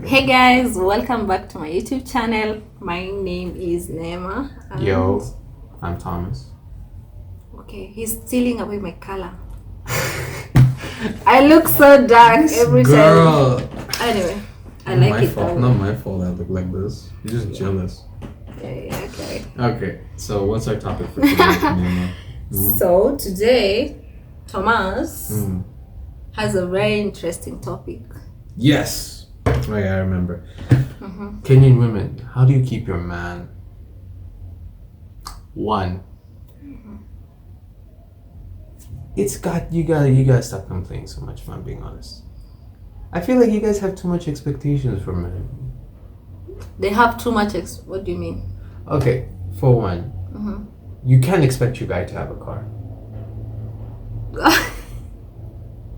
Hey guys, welcome back to my YouTube channel. My name is Neema. Yo, I'm Thomas. Okay, he's stealing away my color. I look so dark every time. Anyway, I like it. Not my fault I look like this. You're just jealous. Yeah, okay. Okay, so what's our topic for today, Neema? So today, Thomas has a very interesting topic. Yes. Oh yeah, I remember. Kenyan women, how do you keep your man? One. It's got you guys stop complaining so much, if I'm being honest. I feel like you guys have too much expectations for men. They have too much what do you mean? Okay, for one, you can't expect your guy to have a car.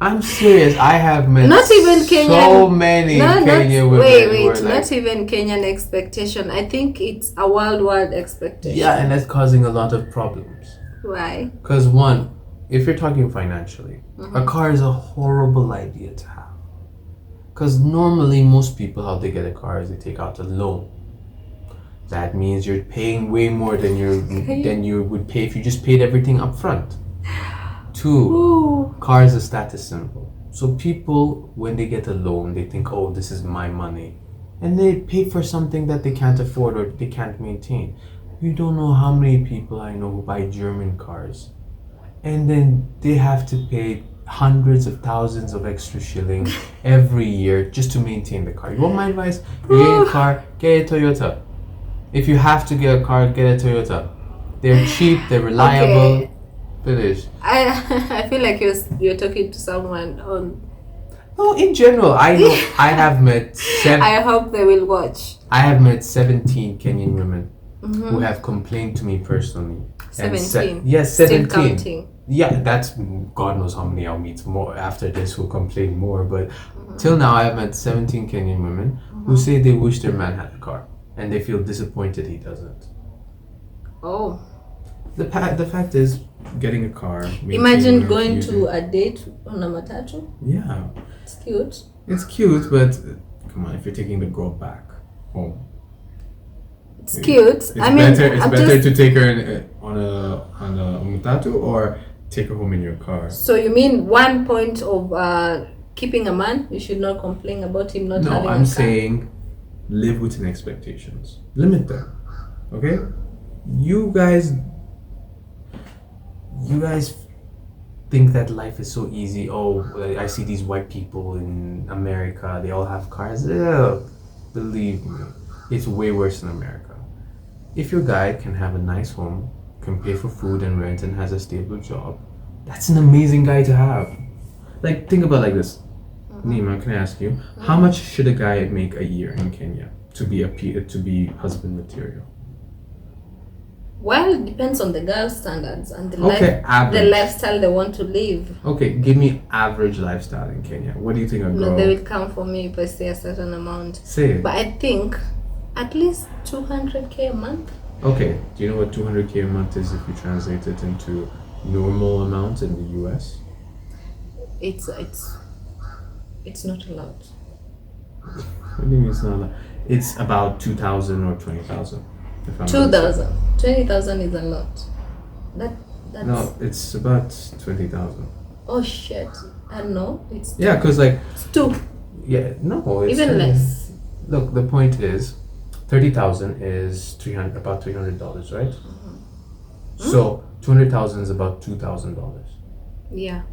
I'm serious. I have met not even Kenyan, so many Kenyan women. Wait, not even Kenyan expectation. I think it's a worldwide expectation. Yeah, and that's causing a lot of problems. Why? Because one, if you're talking financially, a car is a horrible idea to have. Because normally most people, how they get a car is they take out a loan. That means you're paying way more than you would pay if you just paid everything up front. Two, car is a status symbol. So people, when they get a loan, they think, oh, this is my money. And they pay for something that they can't afford or they can't maintain. You don't know how many people I know who buy German cars. And then they have to pay hundreds of thousands of extra shillings every year just to maintain the car. You want my advice? You get a car, get a Toyota. If you have to get a car, get a Toyota. They're cheap, they're reliable. Okay. Finish. I feel like you're talking to someone on. No, in general, I know I have met I hope they will watch. I have met 17 Kenyan women who have complained to me personally. 17. Yes, Still 17. counting. Yeah, that's God knows how many I'll meet more after this who complain more. But till now, I have met 17 Kenyan women who say they wish their man had a car and they feel disappointed he doesn't. Oh. The fact is, getting a car. Imagine going to a date on a matatu. Yeah. It's cute. It's cute, but come on, if you're taking the girl back home. It's cute. It's better to take her on a matatu or take her home in your car. So you mean one point of keeping a man, you should not complain about him not having a car? No, I'm saying live within expectations. Limit them. Okay? You guys think that life is so easy. Oh, I see these white people in America, they all have cars. Believe me, it's way worse in America. If your guy can have a nice home, can pay for food and rent, and has a stable job, that's an amazing guy to have. Like, think about it like this. Neema, can I ask you, how much should a guy make a year in Kenya to be husband material? Well, it depends on the girl's standards and the lifestyle they want to live. Okay, give me average lifestyle in Kenya. What do you think a girl... No, they will come for me if I say a certain amount. Say it. But I think at least 200k a month. Okay, do you know what 200k a month is if you translate it into normal amounts in the US? It's not a lot. What do you mean it's not a lot? It's about 2,000 or 20,000. 2,000. 20,000 is a lot. That's... No, it's about 20,000. Oh shit! I don't know. It's yeah, cause like it's 2. Yeah, no, it's even less. Look, the point is, 30,000 is about $300, right? So 200,000 is about $2,000. Yeah.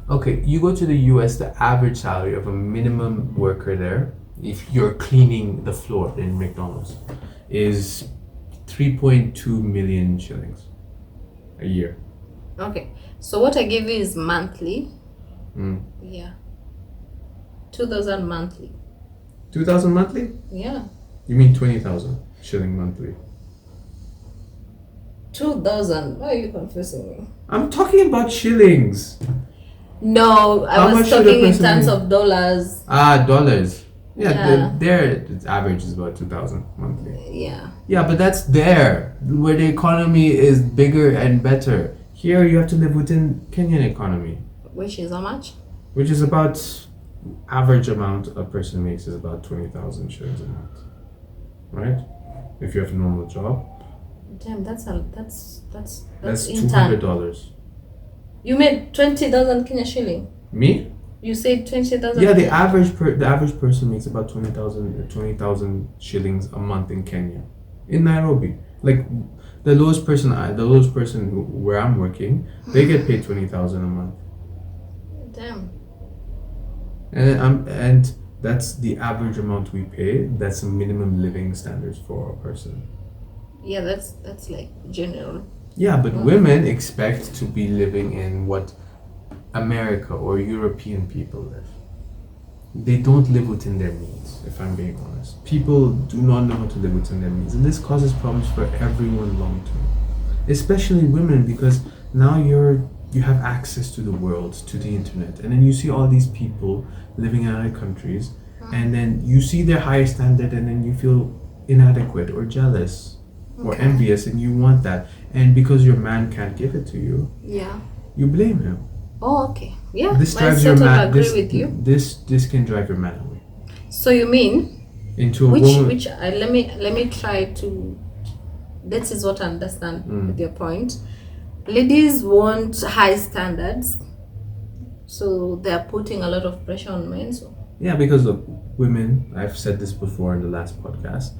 Okay, you go to the US, the average salary of a minimum worker there, if you're cleaning the floor in McDonald's, is 3.2 million shillings a year. Okay, so what I give you is monthly. Yeah. 2,000 monthly. 2,000 monthly? Yeah. You mean 20,000 shilling monthly? 2,000. Why are you confusing me? I'm talking about shillings. No, I was talking in terms of dollars. Dollars. Yeah. Their average is about 2,000 monthly. Yeah. Yeah, but that's there, where the economy is bigger and better. Here, you have to live within Kenyan economy. Which is how much? Which is about average amount a person makes is about 20,000 shillings a month, right? If you have a normal job. Damn, that's $200. You made 20,000 Kenya shilling. Me? You said 20,000. Yeah, the average person makes about 20,000 shillings a month in Kenya, in Nairobi. Like the lowest person where I'm working, they get paid 20,000 a month. Damn. And that's the average amount we pay. That's the minimum living standards for a person. Yeah, that's like general. Yeah, but women expect to be living in what America or European people live. They don't live within their means, if I'm being honest. People do not know how to live within their means, and this causes problems for everyone long term, especially women, because now you have access to the world, to the internet, and then you see all these people living in other countries, and then you see their higher standard, and then you feel inadequate or jealous or envious, and you want that, and because your man can't give it to you, you blame him. Oh, okay. Yeah, this drives your man. Agree with you. This can drive your man away. So you mean into a woman? Which let me try to. This is what I understand with your point. Ladies want high standards, so they are putting a lot of pressure on men. So yeah, because look, women. I've said this before in the last podcast.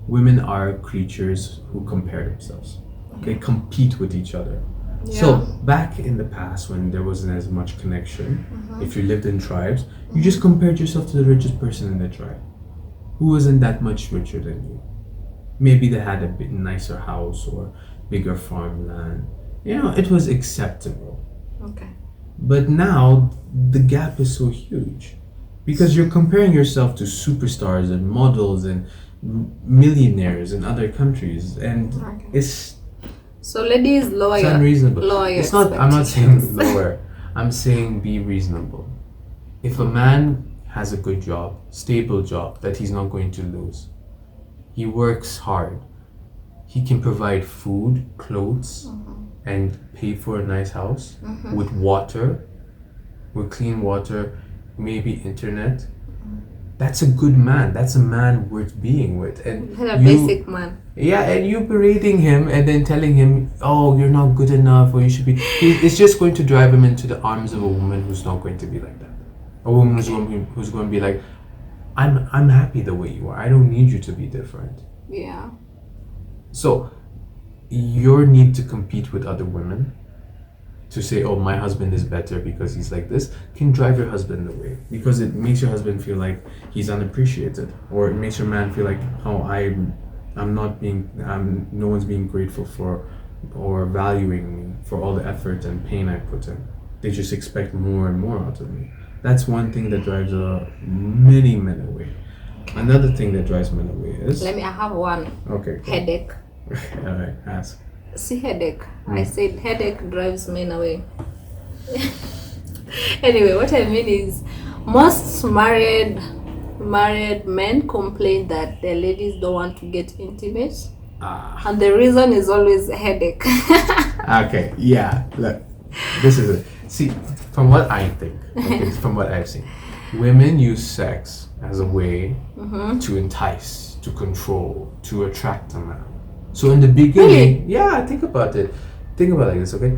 Women are creatures who compare themselves. They compete with each other. Yeah. So back in the past, when there wasn't as much connection, if you lived in tribes, you just compared yourself to the richest person in the tribe, who wasn't that much richer than you. Maybe they had a bit nicer house or bigger farmland. You know, it was acceptable. Okay. But now the gap is so huge because you're comparing yourself to superstars and models and millionaires in other countries, and it's. So ladies, lower it's unreasonable. Lower it's not. I'm not saying lower. I'm saying be reasonable. If a man has a good job, stable job that he's not going to lose, he works hard, he can provide food, clothes, and pay for a nice house with water, with clean water, maybe internet. That's a good man. That's a man worth being with. And a basic man. Yeah, and you berating him and then telling him, "Oh, you're not good enough," or "You should be." It's just going to drive him into the arms of a woman who's not going to be like that. A woman who's going to be like, "I'm happy the way you are. I don't need you to be different." Yeah. So, your need to compete with other women, to say, "Oh, my husband is better because he's like this," can drive your husband away, because it makes your husband feel like he's unappreciated, or it makes your man feel like, "Oh, no one's being grateful for or valuing me for all the effort and pain I put in. They just expect more and more out of me." That's one thing that drives many men away. Another thing that drives men away is... I have one. Okay. Cool. Headache. Alright, ask. See, headache. I said headache drives men away. Anyway, what I mean is, most married men complain that their ladies don't want to get intimate, and the reason is always a headache. Okay, yeah. Look, this is it. See, from what I think, from what I've seen, women use sex as a way to entice, to control, to attract a man. So in the beginning, yeah, think about it. Think about it like this, okay?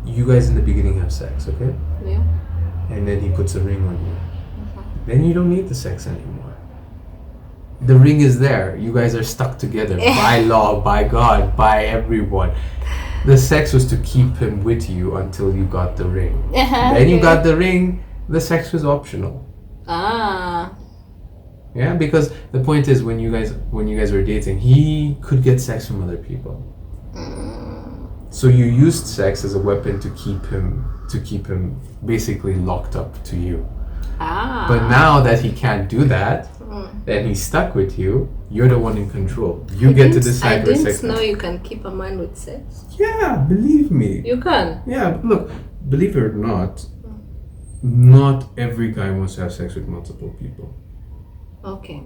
You guys in the beginning have sex, okay? Yeah. And then he puts a ring on you. Then you don't need the sex anymore. The ring is there. You guys are stuck together by law, by God, by everyone. The sex was to keep him with you until you got the ring. Then you got the ring, the sex was optional. Yeah, because the point is, when you guys were dating, he could get sex from other people. So you used sex as a weapon to keep him basically locked up to you. But now that he can't do that, and he's stuck with you, you're the one in control. You get to decide where sex. I didn't know you can keep a man with sex. Yeah, believe me. You can. Yeah, look, believe it or not, not every guy wants to have sex with multiple people. Okay.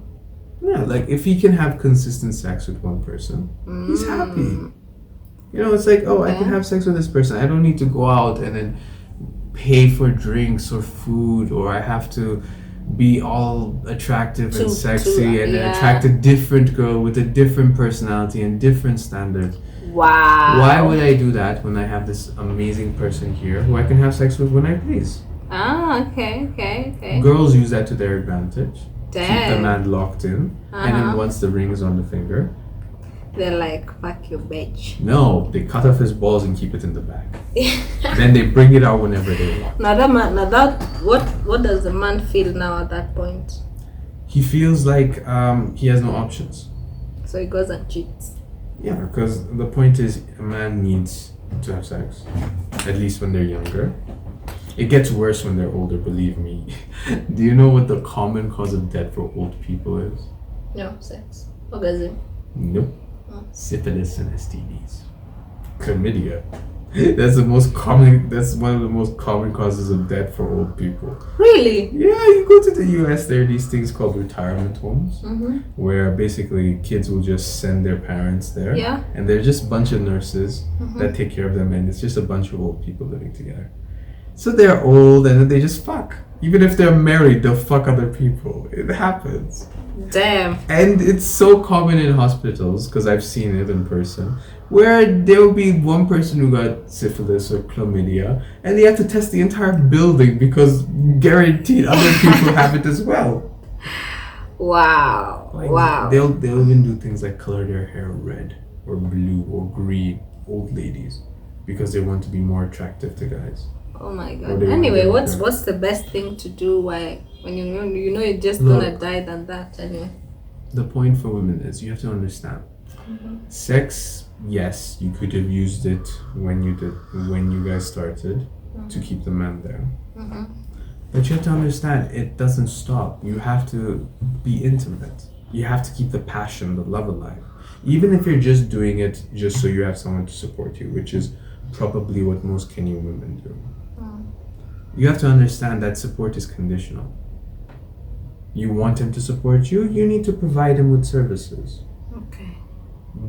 Yeah, like if he can have consistent sex with one person, he's happy. You know, it's like, oh, I can have sex with this person. I don't need to go out and then pay for drinks or food, or I have to be all attractive and sexy and attract a different girl with a different personality and different standards. Wow. Why would I do that when I have this amazing person here who I can have sex with when I please? Okay. Girls use that to their advantage. Damn. Keep the man locked in, and then once the ring is on the finger, they're like, fuck your bitch. No, they cut off his balls and keep it in the bag. Then they bring it out whenever they want. What does the man feel now at that point? He feels like he has no options. So he goes and cheats. Yeah, because the point is, a man needs to have sex, at least when they're younger. It gets worse when they're older, believe me. Do you know what the common cause of death for old people is? No, sex. Orgasm. Nope. Syphilis and STDs. Chlamydia. That's one of the most common causes of death for old people. Really? Yeah, you go to the US, there are these things called retirement homes, where basically kids will just send their parents there. Yeah. And they're just a bunch of nurses that take care of them, and it's just a bunch of old people living together. So they're old and then they just fuck. Even if they're married, they'll fuck other people. It happens. Damn. And it's so common in hospitals, because I've seen it in person, where there will be one person who got syphilis or chlamydia, and they have to test the entire building because guaranteed other people have it as well. Wow. Wow. They'll even do things like color their hair red or blue or green, old ladies, because they want to be more attractive to guys. Oh my god. Anyway, what's the best thing to do when you know you're just gonna die than that anyway? The point for women is you have to understand. Sex, yes, you could have used it when you guys started to keep the man there. But you have to understand, it doesn't stop. You have to be intimate. You have to keep the passion, the love alive. Even if you're just doing it just so you have someone to support you, which is probably what most Kenyan women do. You have to understand that support is conditional. You want him to support you, you need to provide him with services. Okay.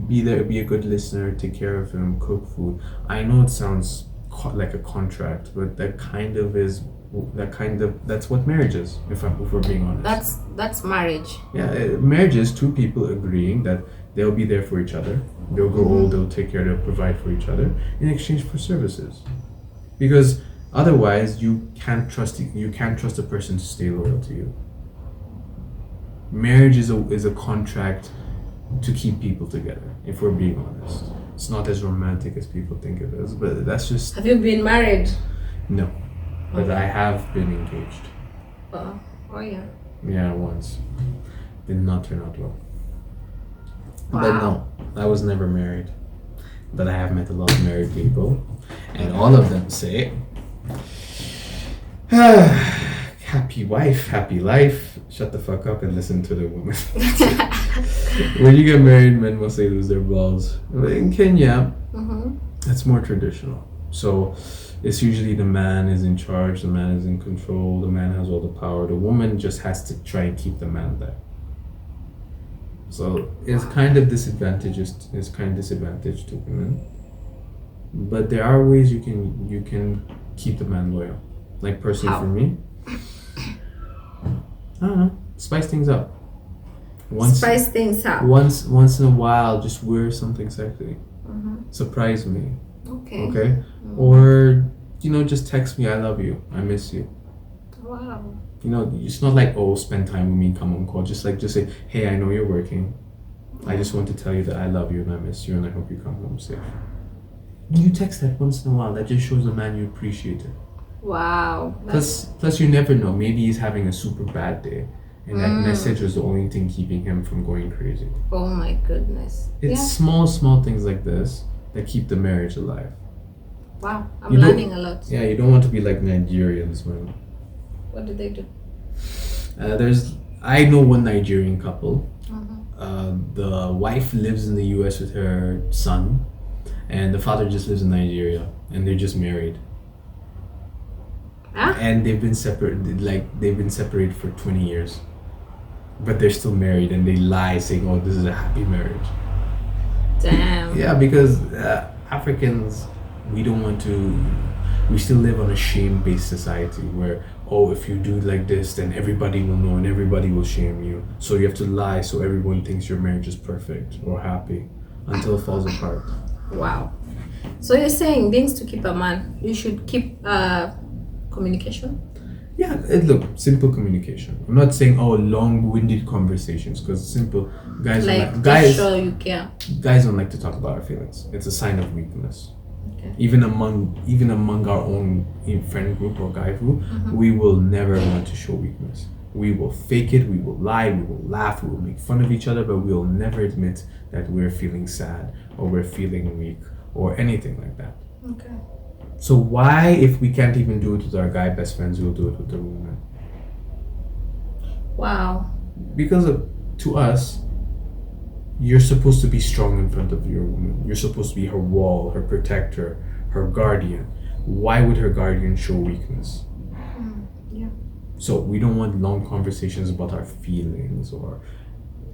Be there, be a good listener, take care of him, cook food. I know it sounds like a contract, but that's what marriage is, if we're being honest. That's marriage. Yeah, marriage is two people agreeing that they'll be there for each other. They'll grow old, they'll take care, they'll provide for each other in exchange for services. Because otherwise, you can't trust a person to stay loyal to you. Marriage is a contract to keep people together, if we're being honest. It's not as romantic as people think it is, but that's just... Have you been married? No, but I have been engaged. Oh yeah. Yeah, once. Did not turn out well. Wow. But no, I was never married. But I have met a lot of married people, and all of them say, happy wife, happy life. Shut the fuck up and listen to the woman. When you get married, men mostly lose their balls. In Kenya, it's more traditional. So it's usually the man is in charge, the man is in control, the man has all the power. The woman just has to try and keep the man there. So it's kind of disadvantageous to women. But there are ways you can keep the man loyal. Like personally for me, I don't know, spice things up. Spice things up. Once in a while, just wear something sexy. Surprise me. Okay. Or just text me, I love you, I miss you. Wow. It's not like, oh, spend time with me, come on call. Just say, hey, I know you're working. I just want to tell you that I love you and I miss you and I hope you come home safe. You text that once in a while. That just shows the man you appreciate it. Wow. Plus, you never know. Maybe he's having a super bad day, and that message was the only thing keeping him from going crazy. Oh my goodness. It's small things like this that keep the marriage alive. Wow, I'm learning a lot. Yeah, you don't want to be like Nigerians, man. What do they do? I know one Nigerian couple. The wife lives in the US with her son, and the father just lives in Nigeria, and they're just married. And they've been separated for 20 years, but they're still married, and they lie saying, "Oh, this is a happy marriage." Damn. Yeah, because Africans, we don't want to. we still live on a shame-based society where, oh, if you do like this, then everybody will know and everybody will shame you. So you have to lie so everyone thinks your marriage is perfect or happy until it falls apart. Wow. So you're saying things to keep a man. You should keep communication. Yeah, look, simple communication. I'm not saying long-winded conversations because simple guys Sure you care. guys don't like to talk about our feelings. It's a sign of weakness. Okay. Even among our own friend group or guy group, we will never want to show weakness. We will fake it, we will lie, we will laugh, we will make fun of each other, but we will never admit that we're feeling sad or we're feeling weak or anything like that. Okay. So why, if we can't even do it with our guy best friends, we'll do it with the woman? Wow. Because to us, you're supposed to be strong in front of your woman. You're supposed to be her wall, her protector, her guardian. Why would her guardian show weakness? Yeah. So we don't want long conversations about our feelings or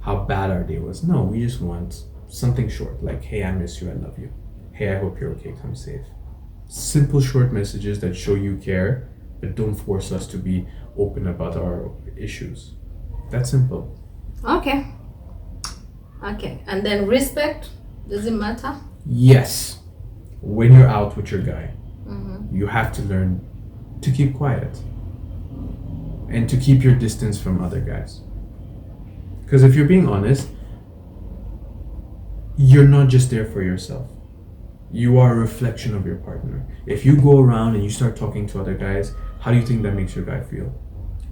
how bad our day was. No, we just want something short, like, hey, I miss you, I love you. Hey, I hope you're okay, come safe. Simple short messages that show you care, but don't force us to be open about our issues. That's simple. Okay. And then respect, does it matter? Yes. When you're out with your guy, you have to learn to keep quiet and to keep your distance from other guys. Because if you're being honest, you're not just there for yourself. You are a reflection of your partner. If you go around and you start talking to other guys, how do you think that makes your guy feel?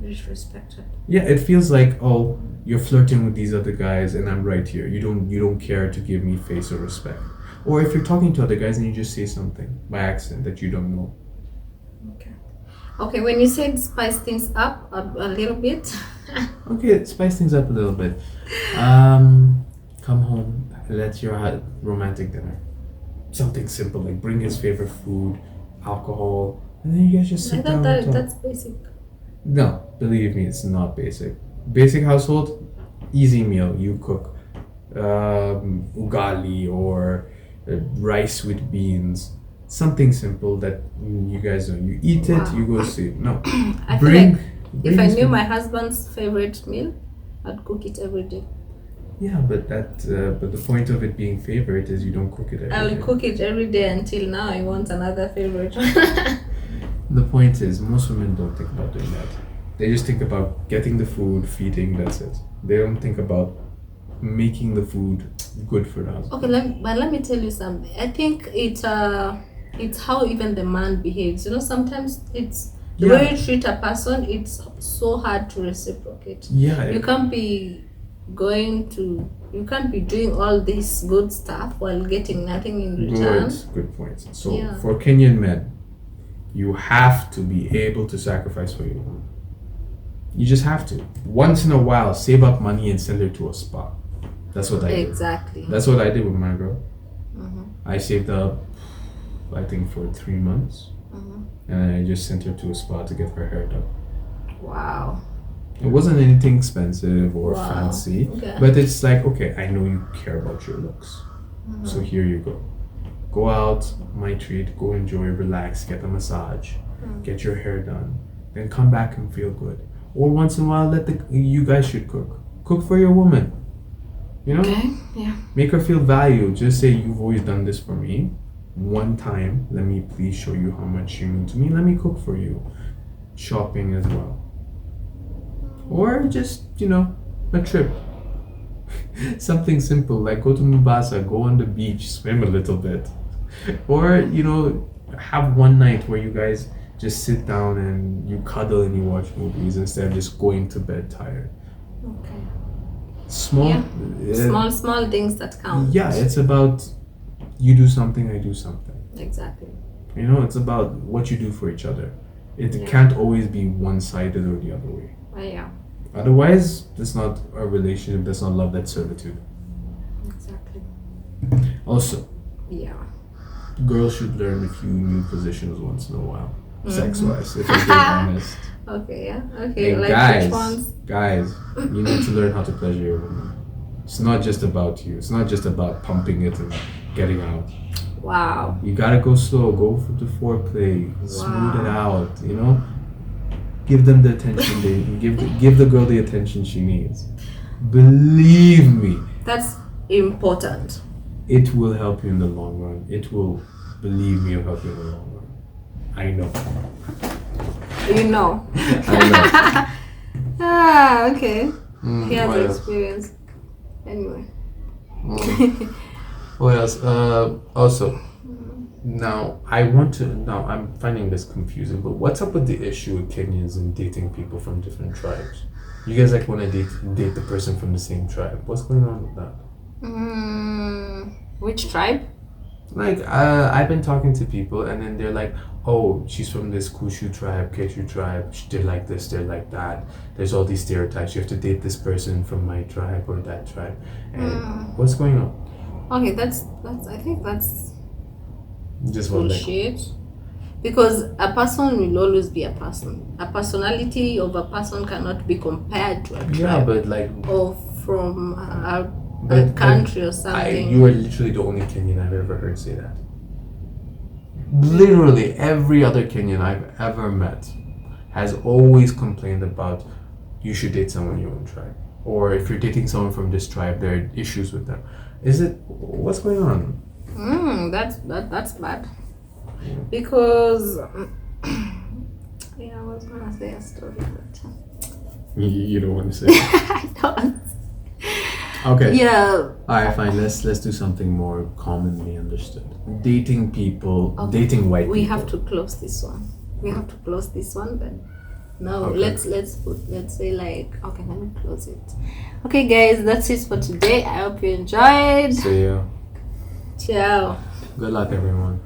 Disrespected. Yeah, it feels like, oh, you're flirting with these other guys and I'm right here. You don't care to give me face or respect. Or if you're talking to other guys and you just say something by accident that you don't know. Okay, when you said spice things up a little bit. Okay, spice things up a little bit. Come home, let's have romantic dinner. Something simple, like bring his favorite food, alcohol, and then you guys just sit down and talk. That's basic. No, believe me, it's not basic. Basic household, easy meal. You cook ugali or rice with beans. Something simple that you guys know. You eat it, you go sleep. No, I feel like if I knew my husband's favorite meal, I'd cook it every day. Yeah, but the point of it being favorite is you don't cook it every day. I'll cook it every day until now I want another favorite. The point is, most women don't think about doing that. They just think about getting the food, feeding, that's it. They don't think about making the food good for the husband. Okay, let me tell you something. I think it's how even the man behaves. You know, sometimes it's the way you treat a person, it's so hard to reciprocate. Yeah. You can't be doing all this good stuff while getting nothing in return. Good point. So for Kenyan men, you have to be able to sacrifice for your woman. You just have to. Once in a while, save up money and send her to a spa. That's what I did. Exactly. That's what I did with my girl. I saved up, I think, for 3 months. And I just sent her to a spa to get her hair done. Wow. It wasn't anything expensive or fancy, but it's like, okay, I know you care about your looks. So here you go. Go out, my treat, go enjoy, relax, get a massage, get your hair done, then come back and feel good. Or once in a while, you guys should cook. Cook for your woman. You know? Okay, yeah. Make her feel valued. Just say, you've always done this for me. One time, let me please show you how much you mean to me. Let me cook for you. Shopping as well. Or just, a trip. Something simple, like go to Mombasa, go on the beach, swim a little bit. Or, have one night where you guys just sit down and you cuddle and you watch movies instead of just going to bed tired. Okay. Small things that count. Yeah, it's about you do something, I do something. Exactly. It's about what you do for each other. It can't always be one-sided or the other way. Yeah. Otherwise, that's not a relationship, that's not love, that's servitude. Exactly. Also, girls should learn a few new positions once in a while. Sex-wise, if I'm being honest. Okay, yeah. Okay, like which ones? Guys, you need to learn how to pleasure your woman. It's not just about you. It's not just about pumping it and getting out. Wow. You gotta go slow. Go for the foreplay. Smooth it out. You know. Give them the attention they give the girl the attention she needs. Believe me. That's important. It will help you in the long run. It will, believe me, it'll help you in the long run. I know. You know. I Okay. know. He has What else? experience. Anyway. What else? Also, now I'm finding this confusing, but what's up with the issue with Kenyans and dating people from different tribes? You guys like want to date the person from the same tribe. What's going on with that? Which tribe? Like, I've been talking to people, and then they're like, oh, she's from this Kushu tribe, Ketu tribe, they're like this, they're like that. There's all these stereotypes. You have to date this person from my tribe or that tribe. And what's going on? Okay, that's I think that's Just one like, bullshit. Because a person will always be a person. A personality of a person cannot be compared to a tribe. yeah, but like, Or from a but country or something. you are literally the only Kenyan I've ever heard say that. Literally every other Kenyan I've ever met has always complained about you should date someone in your own tribe, or if you're dating someone from this tribe, there are issues with them. What's going on? That's bad. Because yeah, I was gonna say a story, but You don't want to say. I don't. Okay. Yeah. Alright, fine. Let's do something more commonly understood. Dating people, dating white We people. have to close this one. But no, Okay. let's say like, okay, let me close it. Okay, guys, that's it for today. I hope you enjoyed. See ya. Ciao. Good luck, everyone.